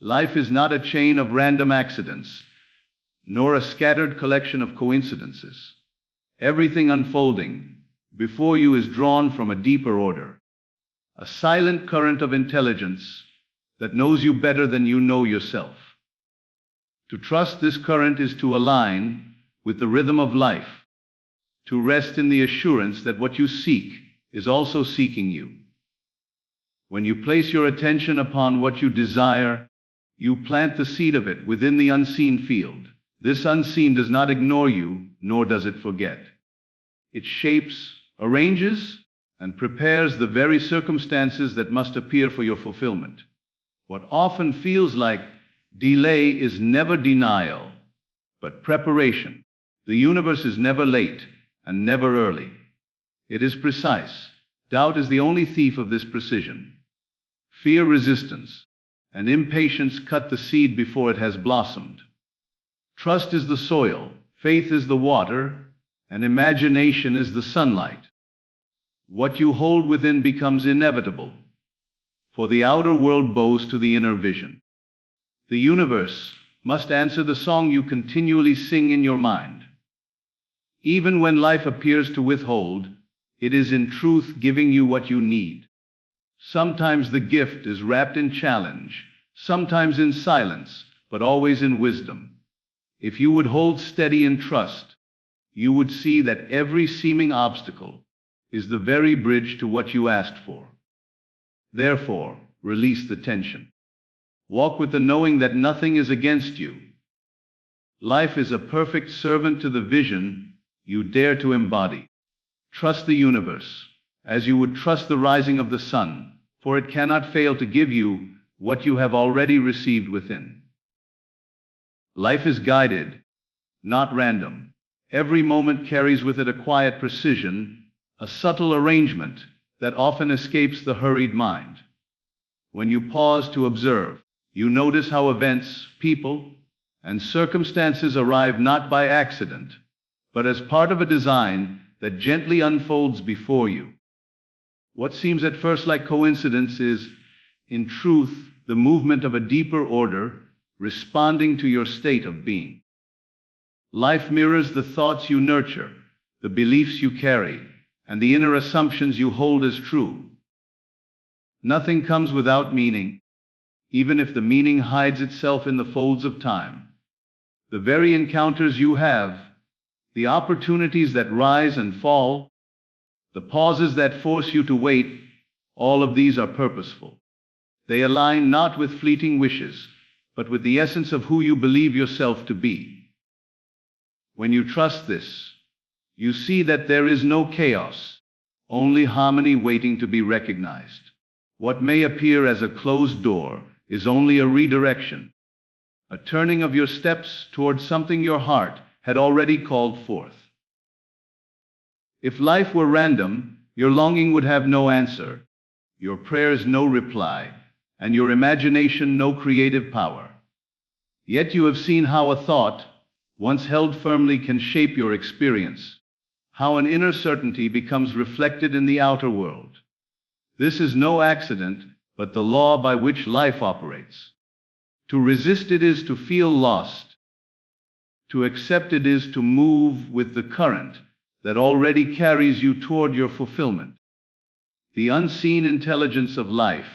Life is not a chain of random accidents, nor a scattered collection of coincidences. Everything unfolding before you is drawn from a deeper order, a silent current of intelligence that knows you better than you know yourself. To trust this current is to align with the rhythm of life, to rest in the assurance that what you seek is also seeking you. When you place your attention upon what you desire, you plant the seed of it within the unseen field. This unseen does not ignore you, nor does it forget. It shapes, arranges, and prepares the very circumstances that must appear for your fulfillment. What often feels like delay is never denial, but preparation. The universe is never late and never early. It is precise. Doubt is the only thief of this precision. Fear, resistance, and impatience cut the seed before it has blossomed. Trust is the soil, faith is the water, and imagination is the sunlight. What you hold within becomes inevitable, for the outer world bows to the inner vision. The universe must answer the song you continually sing in your mind. Even when life appears to withhold, it is in truth giving you what you need. Sometimes the gift is wrapped in challenge, sometimes in silence, but always in wisdom. If you would hold steady in trust, you would see that every seeming obstacle is the very bridge to what you asked for. Therefore, release the tension. Walk with the knowing that nothing is against you. Life is a perfect servant to the vision you dare to embody. Trust the universe, as you would trust the rising of the sun, for it cannot fail to give you what you have already received within. Life is guided, not random. Every moment carries with it a quiet precision, a subtle arrangement that often escapes the hurried mind. When you pause to observe, you notice how events, people, and circumstances arrive not by accident, but as part of a design that gently unfolds before you. What seems at first like coincidence is, in truth, the movement of a deeper order responding to your state of being. Life mirrors the thoughts you nurture, the beliefs you carry, and the inner assumptions you hold as true. Nothing comes without meaning, even if the meaning hides itself in the folds of time. The very encounters you have, the opportunities that rise and fall, the pauses that force you to wait, all of these are purposeful. They align not with fleeting wishes, but with the essence of who you believe yourself to be. When you trust this, you see that there is no chaos, only harmony waiting to be recognized. What may appear as a closed door is only a redirection, a turning of your steps towards something your heart had already called forth. If life were random, your longing would have no answer, your prayers no reply, and your imagination no creative power. Yet you have seen how a thought, once held firmly, can shape your experience, how an inner certainty becomes reflected in the outer world. This is no accident, but the law by which life operates. To resist it is to feel lost. To accept it is to move with the current that already carries you toward your fulfillment. The unseen intelligence of life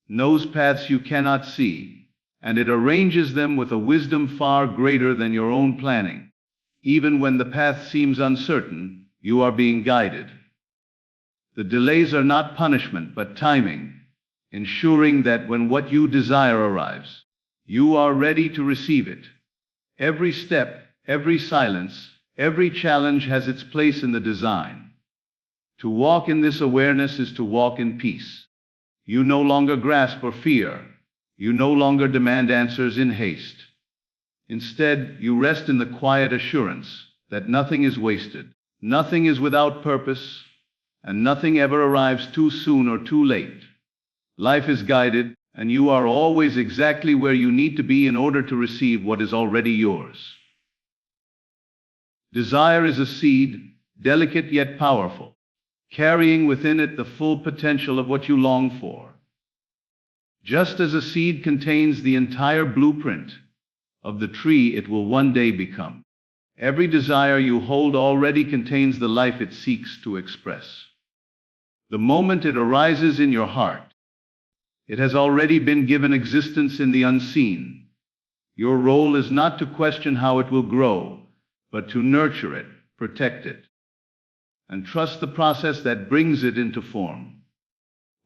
knows paths you cannot see, and it arranges them with a wisdom far greater than your own planning. Even when the path seems uncertain, you are being guided. The delays are not punishment, but timing, ensuring that when what you desire arrives, you are ready to receive it. Every step, every silence, every challenge has its place in the design. To walk in this awareness is to walk in peace. You no longer grasp for fear. You no longer demand answers in haste. Instead, you rest in the quiet assurance that nothing is wasted, nothing is without purpose, and nothing ever arrives too soon or too late. Life is guided, and you are always exactly where you need to be in order to receive what is already yours. Desire is a seed, delicate yet powerful, carrying within it the full potential of what you long for. Just as a seed contains the entire blueprint of the tree it will one day become, every desire you hold already contains the life it seeks to express. The moment it arises in your heart, it has already been given existence in the unseen. Your role is not to question how it will grow, but to nurture it, protect it, and trust the process that brings it into form.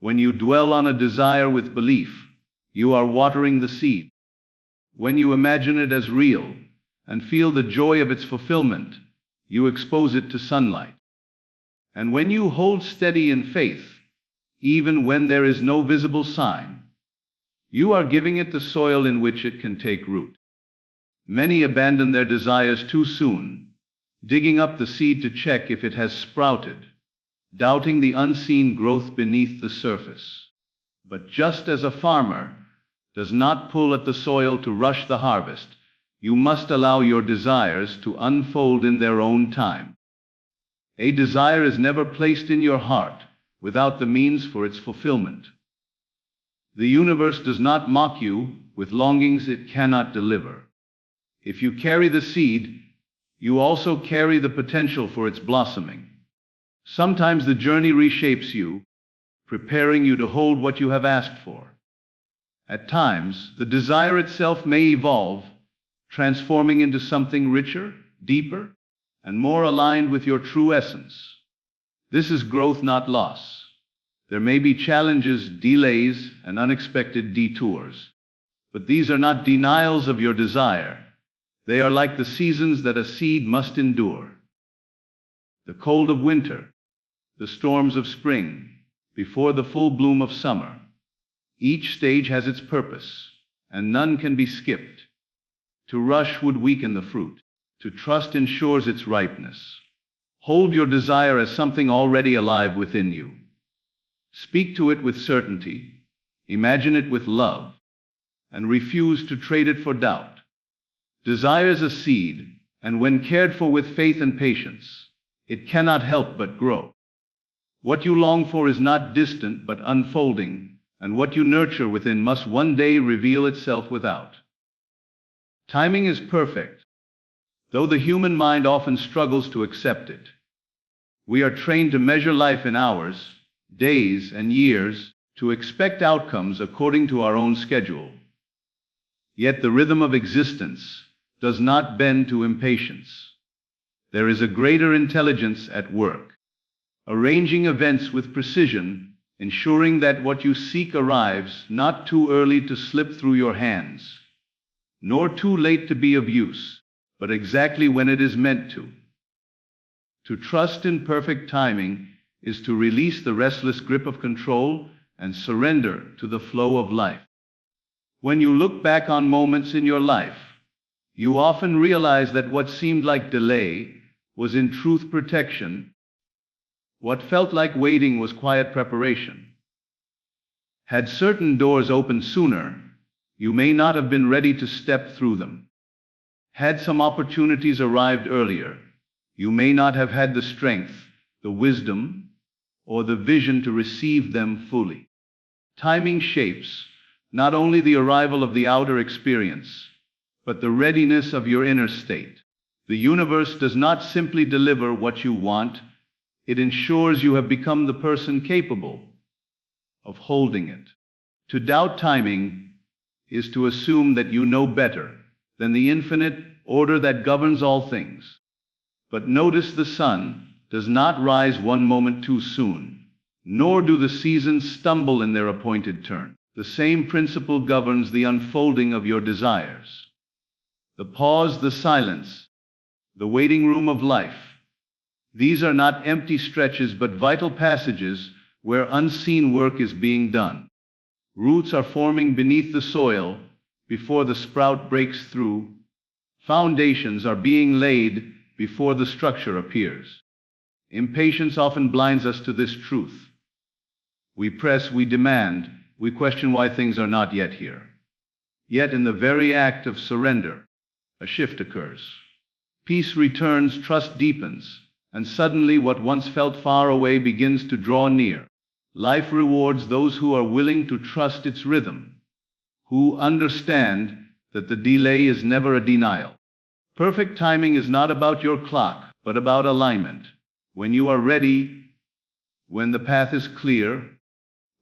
When you dwell on a desire with belief, you are watering the seed. When you imagine it as real and feel the joy of its fulfillment, you expose it to sunlight. And when you hold steady in faith, even when there is no visible sign, you are giving it the soil in which it can take root. Many abandon their desires too soon, digging up the seed to check if it has sprouted, doubting the unseen growth beneath the surface. But just as a farmer does not pull at the soil to rush the harvest, you must allow your desires to unfold in their own time. A desire is never placed in your heart without the means for its fulfillment. The universe does not mock you with longings it cannot deliver. If you carry the seed, you also carry the potential for its blossoming. Sometimes the journey reshapes you, preparing you to hold what you have asked for. At times, the desire itself may evolve, transforming into something richer, deeper, and more aligned with your true essence. This is growth, not loss. There may be challenges, delays, and unexpected detours, but these are not denials of your desire. They are like the seasons that a seed must endure. The cold of winter, the storms of spring, before the full bloom of summer. Each stage has its purpose, and none can be skipped. To rush would weaken the fruit. To trust ensures its ripeness. Hold your desire as something already alive within you. Speak to it with certainty, imagine it with love, and refuse to trade it for doubt. Desire is a seed, and when cared for with faith and patience, it cannot help but grow. What you long for is not distant but unfolding, and what you nurture within must one day reveal itself without. Timing is perfect, though the human mind often struggles to accept it. We are trained to measure life in hours, days, and years, to expect outcomes according to our own schedule. Yet the rhythm of existence does not bend to impatience. There is a greater intelligence at work, arranging events with precision, ensuring that what you seek arrives not too early to slip through your hands, nor too late to be of use, but exactly when it is meant to. To trust in perfect timing is to release the restless grip of control and surrender to the flow of life. When you look back on moments in your life, you often realize that what seemed like delay was in truth protection. What felt like waiting was quiet preparation. Had certain doors opened sooner, you may not have been ready to step through them. Had some opportunities arrived earlier, you may not have had the strength, the wisdom, or the vision to receive them fully. Timing shapes not only the arrival of the outer experience, but the readiness of your inner state. The universe does not simply deliver what you want, it ensures you have become the person capable of holding it. To doubt timing is to assume that you know better than the infinite order that governs all things. But notice the sun does not rise one moment too soon, nor do the seasons stumble in their appointed turn. The same principle governs the unfolding of your desires. The pause, the silence, the waiting room of life. These are not empty stretches but vital passages where unseen work is being done. Roots are forming beneath the soil before the sprout breaks through. Foundations are being laid before the structure appears. Impatience often blinds us to this truth. We press, we demand, we question why things are not yet here. Yet in the very act of surrender, a shift occurs. Peace returns, trust deepens, and suddenly what once felt far away begins to draw near. Life rewards those who are willing to trust its rhythm, who understand that the delay is never a denial. Perfect timing is not about your clock, but about alignment. When you are ready, when the path is clear,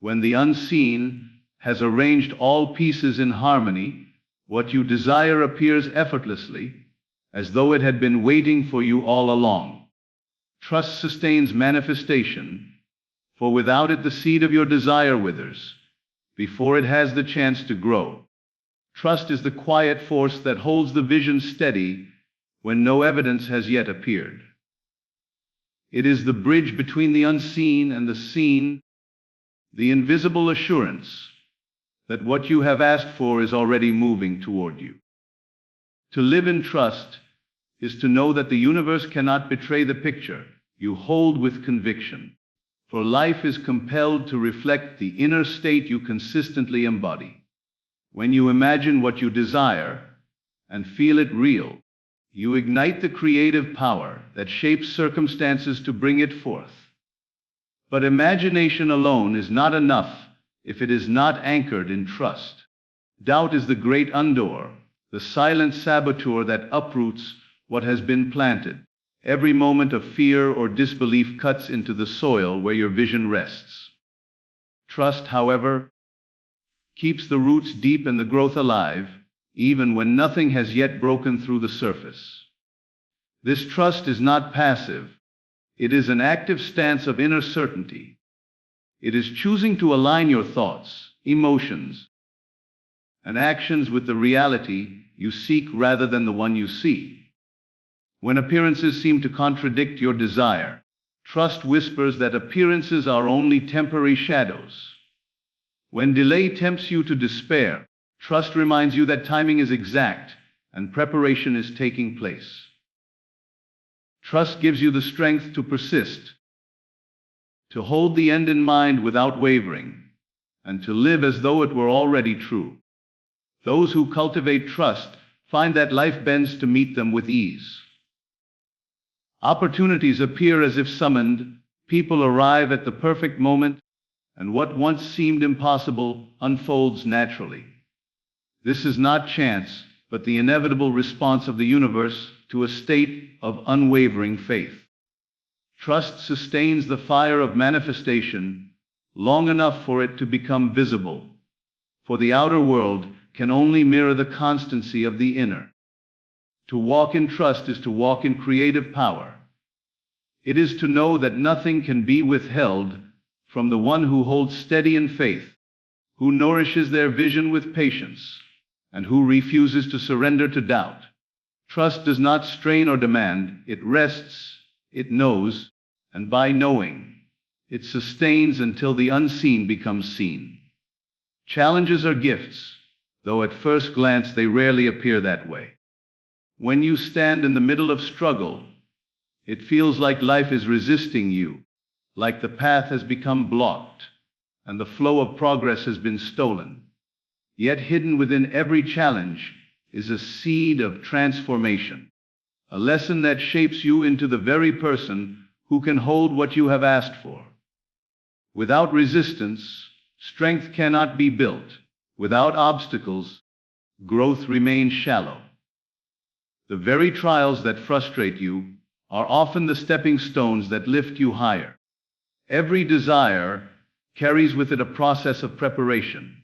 when the unseen has arranged all pieces in harmony, what you desire appears effortlessly, as though it had been waiting for you all along. Trust sustains manifestation, for without it the seed of your desire withers before it has the chance to grow. Trust is the quiet force that holds the vision steady when no evidence has yet appeared. It is the bridge between the unseen and the seen, the invisible assurance that what you have asked for is already moving toward you. To live in trust is to know that the universe cannot betray the picture you hold with conviction, for life is compelled to reflect the inner state you consistently embody. When you imagine what you desire and feel it real, you ignite the creative power that shapes circumstances to bring it forth. But imagination alone is not enough if it is not anchored in trust. Doubt is the great undoer, the silent saboteur that uproots what has been planted. Every moment of fear or disbelief cuts into the soil where your vision rests. Trust, however, keeps the roots deep and the growth alive, even when nothing has yet broken through the surface. This trust is not passive. It is an active stance of inner certainty. It is choosing to align your thoughts, emotions, and actions with the reality you seek rather than the one you see. When appearances seem to contradict your desire, trust whispers that appearances are only temporary shadows. When delay tempts you to despair, trust reminds you that timing is exact and preparation is taking place. Trust gives you the strength to persist, to hold the end in mind without wavering, and to live as though it were already true. Those who cultivate trust find that life bends to meet them with ease. Opportunities appear as if summoned, people arrive at the perfect moment, and what once seemed impossible unfolds naturally. This is not chance, but the inevitable response of the universe to a state of unwavering faith. Trust sustains the fire of manifestation long enough for it to become visible, for the outer world can only mirror the constancy of the inner. To walk in trust is to walk in creative power. It is to know that nothing can be withheld from the one who holds steady in faith, who nourishes their vision with patience, and who refuses to surrender to doubt. Trust does not strain or demand, it rests, it knows, and by knowing, it sustains until the unseen becomes seen. Challenges are gifts, though at first glance they rarely appear that way. When you stand in the middle of struggle, it feels like life is resisting you, like the path has become blocked, and the flow of progress has been stolen. Yet hidden within every challenge is a seed of transformation, a lesson that shapes you into the very person who can hold what you have asked for. Without resistance, strength cannot be built. Without obstacles, growth remains shallow. The very trials that frustrate you are often the stepping stones that lift you higher. Every desire carries with it a process of preparation.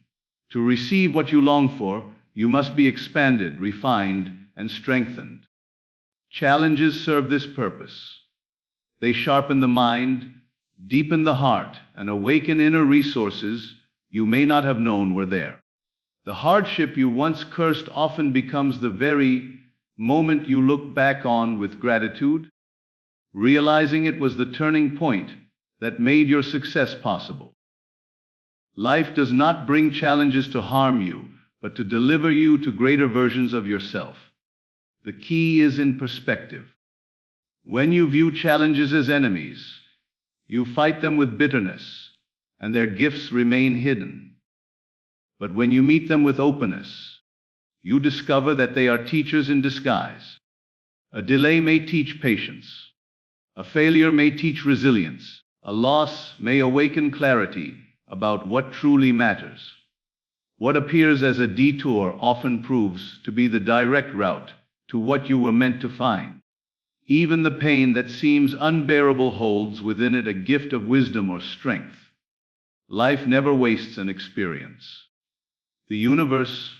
To receive what you long for, you must be expanded, refined, and strengthened. Challenges serve this purpose. They sharpen the mind, deepen the heart, and awaken inner resources you may not have known were there. The hardship you once cursed often becomes the very moment you look back on with gratitude, realizing it was the turning point that made your success possible. Life does not bring challenges to harm you, but to deliver you to greater versions of yourself. The key is in perspective. When you view challenges as enemies, you fight them with bitterness, and their gifts remain hidden. But when you meet them with openness, you discover that they are teachers in disguise. A delay may teach patience. A failure may teach resilience. A loss may awaken clarity about what truly matters. What appears as a detour often proves to be the direct route to what you were meant to find. Even the pain that seems unbearable holds within it a gift of wisdom or strength. Life never wastes an experience. The universe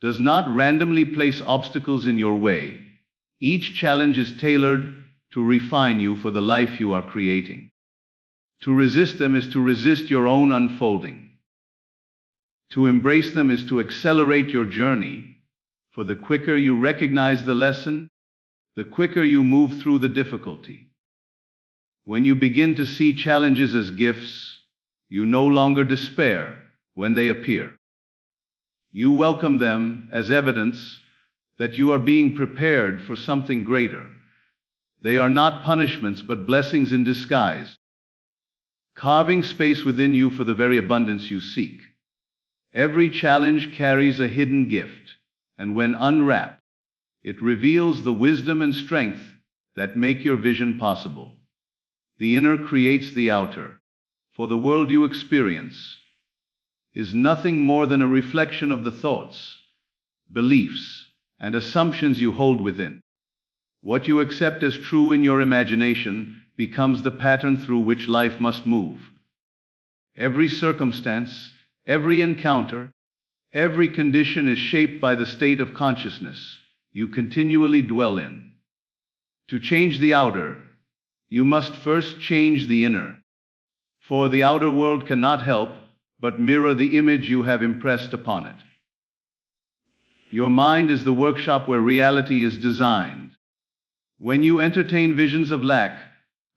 does not randomly place obstacles in your way. Each challenge is tailored to refine you for the life you are creating. To resist them is to resist your own unfolding. To embrace them is to accelerate your journey, for the quicker you recognize the lesson, the quicker you move through the difficulty. When you begin to see challenges as gifts, you no longer despair when they appear. You welcome them as evidence that you are being prepared for something greater. They are not punishments, but blessings in disguise, carving space within you for the very abundance you seek. Every challenge carries a hidden gift, and when unwrapped, it reveals the wisdom and strength that make your vision possible. The inner creates the outer, for the world you experience is nothing more than a reflection of the thoughts, beliefs, and assumptions you hold within. What you accept as true in your imagination becomes the pattern through which life must move. Every circumstance, every encounter, every condition is shaped by the state of consciousness you continually dwell in. To change the outer, you must first change the inner. For the outer world cannot help but mirror the image you have impressed upon it. Your mind is the workshop where reality is designed. When you entertain visions of lack,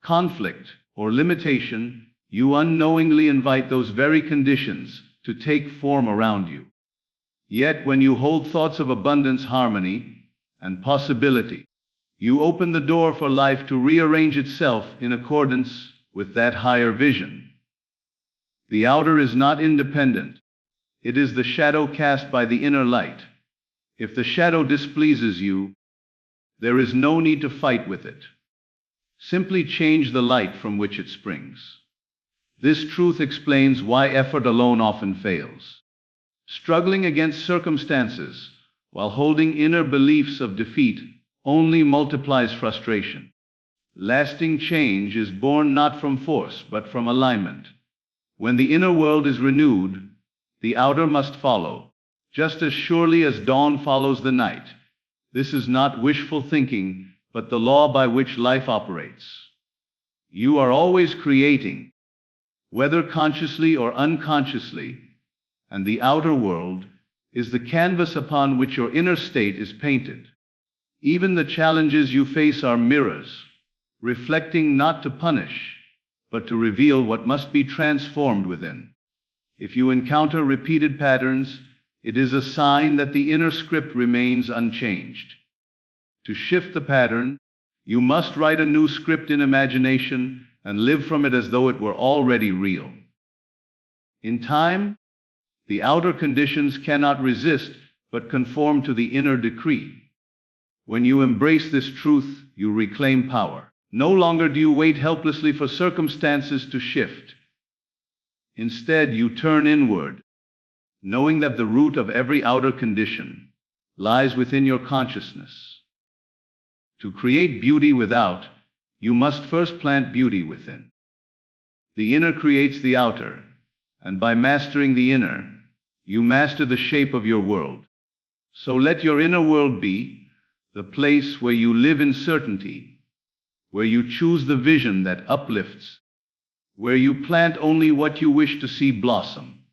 conflict, or limitation, you unknowingly invite those very conditions to take form around you. Yet when you hold thoughts of abundance, harmony, and possibility, you open the door for life to rearrange itself in accordance with that higher vision. The outer is not independent. It is the shadow cast by the inner light. If the shadow displeases you, there is no need to fight with it. Simply change the light from which it springs. This truth explains why effort alone often fails. Struggling against circumstances while holding inner beliefs of defeat only multiplies frustration. Lasting change is born not from force, but from alignment. When the inner world is renewed, the outer must follow, just as surely as dawn follows the night. This is not wishful thinking, but the law by which life operates. You are always creating, whether consciously or unconsciously, and the outer world is the canvas upon which your inner state is painted. Even the challenges you face are mirrors, reflecting not to punish, but to reveal what must be transformed within. If you encounter repeated patterns, it is a sign that the inner script remains unchanged. To shift the pattern, you must write a new script in imagination and live from it as though it were already real. In time, the outer conditions cannot resist but conform to the inner decree. When you embrace this truth, you reclaim power. No longer do you wait helplessly for circumstances to shift. Instead, you turn inward, knowing that the root of every outer condition lies within your consciousness. To create beauty without, you must first plant beauty within. The inner creates the outer, and by mastering the inner, you master the shape of your world. So let your inner world be the place where you live in certainty, where you choose the vision that uplifts, where you plant only what you wish to see blossom.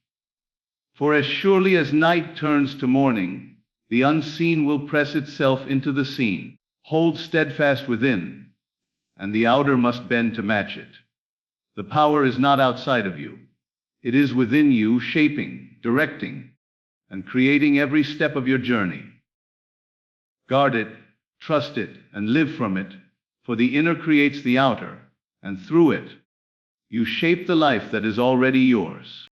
For as surely as night turns to morning, the unseen will press itself into the seen. Hold steadfast within, and the outer must bend to match it. The power is not outside of you. It is within you, shaping, directing, and creating every step of your journey. Guard it, trust it, and live from it, for the inner creates the outer, and through it, you shape the life that is already yours.